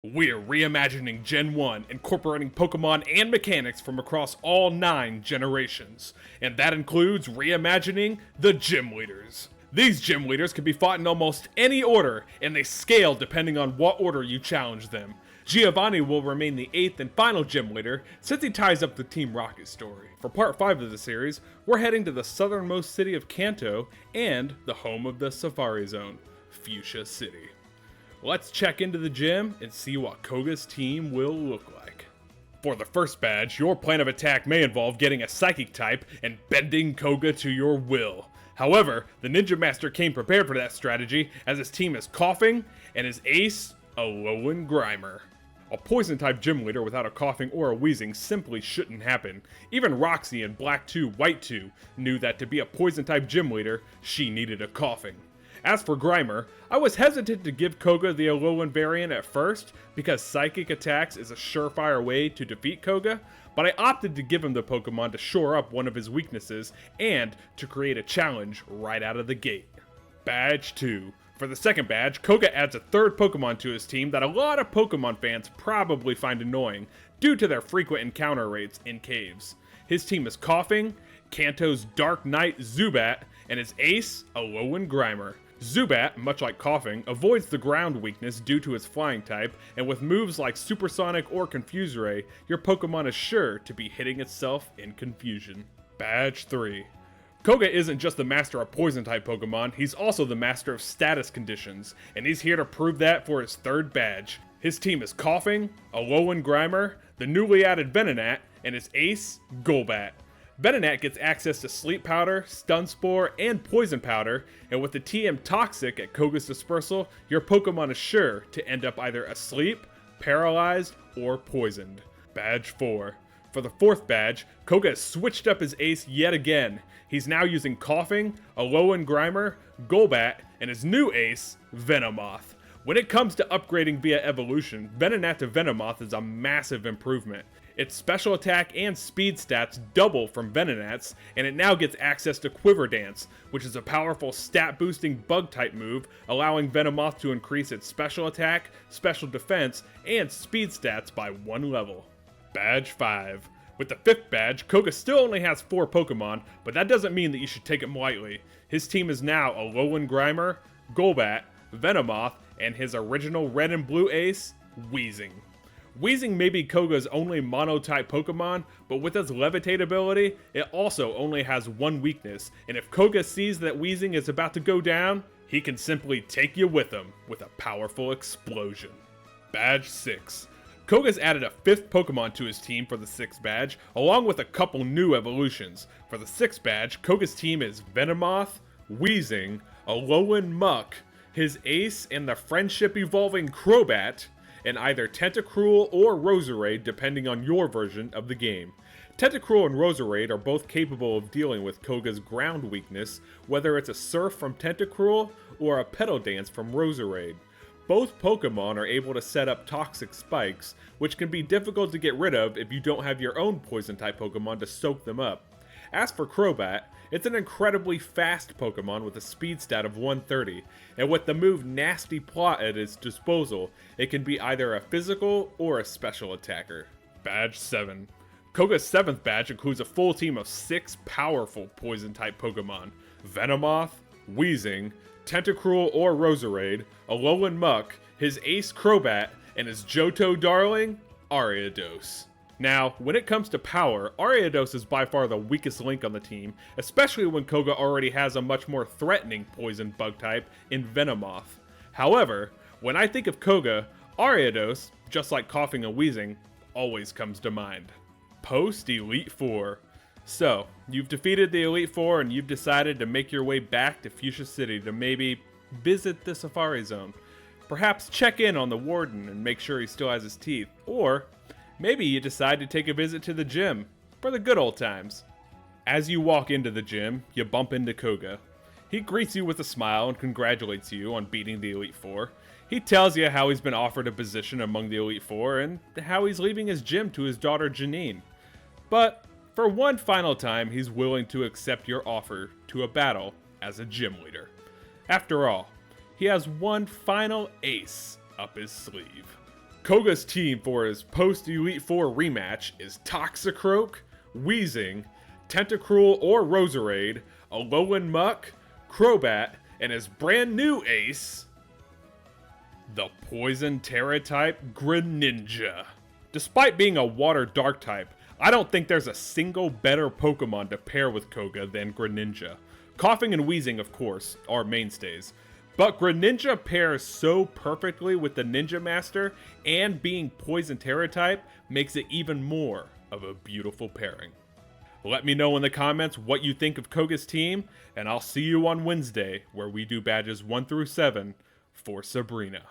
We're reimagining Gen 1, incorporating Pokemon and mechanics from across all 9 generations. And that includes reimagining the Gym Leaders. These Gym Leaders can be fought in almost any order, and they scale depending on what order you challenge them. Giovanni will remain the 8th and final Gym Leader, since he ties up the Team Rocket story. For part 5 of the series, we're heading to the southernmost city of Kanto, and the home of the Safari Zone, Fuchsia City. Let's check into the gym and see what Koga's team will look like. For the first badge, your plan of attack may involve getting a Psychic type and bending Koga to your will. However, the Ninja Master came prepared for that strategy, as his team is Coughing and his ace, Alolan Grimer. A Poison type Gym Leader without a Coughing or a Wheezing simply shouldn't happen. Even Roxy in Black 2, White 2 knew that to be a Poison type Gym Leader, she needed a Coughing. As for Grimer, I was hesitant to give Koga the Alolan variant at first, because Psychic attacks is a surefire way to defeat Koga, but I opted to give him the Pokemon to shore up one of his weaknesses, and to create a challenge right out of the gate. Badge 2. For the second badge, Koga adds a third Pokemon to his team that a lot of Pokemon fans probably find annoying, due to their frequent encounter rates in caves. His team is Coughing, Kanto's Dark Knight Zubat, and his ace, Alolan Grimer. Zubat, much like Coughing, avoids the ground weakness due to his flying type, and with moves like Supersonic or Confuse Ray, your Pokemon is sure to be hitting itself in confusion. Badge 3. Koga isn't just the master of Poison type Pokemon, he's also the master of status conditions, and he's here to prove that for his third badge. His team is Coughing, Alolan Grimer, the newly added Venonat, and his ace, Golbat. Venonat gets access to Sleep Powder, Stun Spore, and Poison Powder, and with the TM Toxic at Koga's dispersal, your Pokemon is sure to end up either asleep, paralyzed, or poisoned. Badge 4. For the fourth badge, Koga has switched up his ace yet again. He's now using Coughing, Alolan Grimer, Golbat, and his new ace, Venomoth. When it comes to upgrading via evolution, Venonat to Venomoth is a massive improvement. Its special attack and speed stats double from Venonat's, and it now gets access to Quiver Dance, which is a powerful stat-boosting bug-type move, allowing Venomoth to increase its special attack, special defense, and speed stats by 1 level. Badge 5. With the 5th badge, Koga still only has 4 Pokemon, but that doesn't mean that you should take him lightly. His team is now Alolan Grimer, Golbat, Venomoth, and his original red and blue ace, Wheezing. Wheezing may be Koga's only mono-type Pokemon, but with its Levitate ability, it also only has 1 weakness, and if Koga sees that Wheezing is about to go down, he can simply take you with him with a powerful explosion. Badge 6. Koga's added a 5th Pokemon to his team for the 6th badge, along with a couple new evolutions. For the 6th badge, Koga's team is Venomoth, Wheezing, Alolan Muck, his ace and the friendship evolving Crobat, and either Tentacruel or Roserade depending on your version of the game. Tentacruel and Roserade are both capable of dealing with Koga's ground weakness, whether it's a Surf from Tentacruel or a Petal Dance from Roserade. Both Pokemon are able to set up toxic spikes, which can be difficult to get rid of if you don't have your own Poison-type Pokemon to soak them up. As for Crobat, it's an incredibly fast Pokemon with a speed stat of 130, and with the move Nasty Plot at its disposal, it can be either a physical or a special attacker. Badge 7. Koga's 7th badge includes a full team of 6 powerful Poison-type Pokemon: Venomoth, Wheezing, Tentacruel or Roserade, Alolan Muck, his ace Crobat, and his Johto darling, Ariados. Now, when it comes to power, Ariados is by far the weakest link on the team, especially when Koga already has a much more threatening poison bug type in Venomoth. However, when I think of Koga, Ariados, just like Coughing and Wheezing, always comes to mind. Post Elite Four. So, you've defeated the Elite Four and you've decided to make your way back to Fuchsia City to maybe visit the Safari Zone. Perhaps check in on the warden and make sure he still has his teeth, or maybe you decide to take a visit to the gym for the good old times. As you walk into the gym, you bump into Koga. He greets you with a smile and congratulates you on beating the Elite Four. He tells you how he's been offered a position among the Elite Four and how he's leaving his gym to his daughter Janine. But for one final time, he's willing to accept your offer to a battle as a gym leader. After all, he has one final ace up his sleeve. Koga's team for his post-Elite Four rematch is Toxicroak, Weezing, Tentacruel or Roserade, Alolan Muck, Crobat, and his brand new ace, the Poison Terra type Greninja. Despite being a Water Dark type, I don't think there's a single better Pokemon to pair with Koga than Greninja. Coughing and Wheezing, of course, are mainstays, but Greninja pairs so perfectly with the Ninja Master, and being Poison Terra type makes it even more of a beautiful pairing. Let me know in the comments what you think of Koga's team, and I'll see you on Wednesday where we do badges 1 through 7 for Sabrina.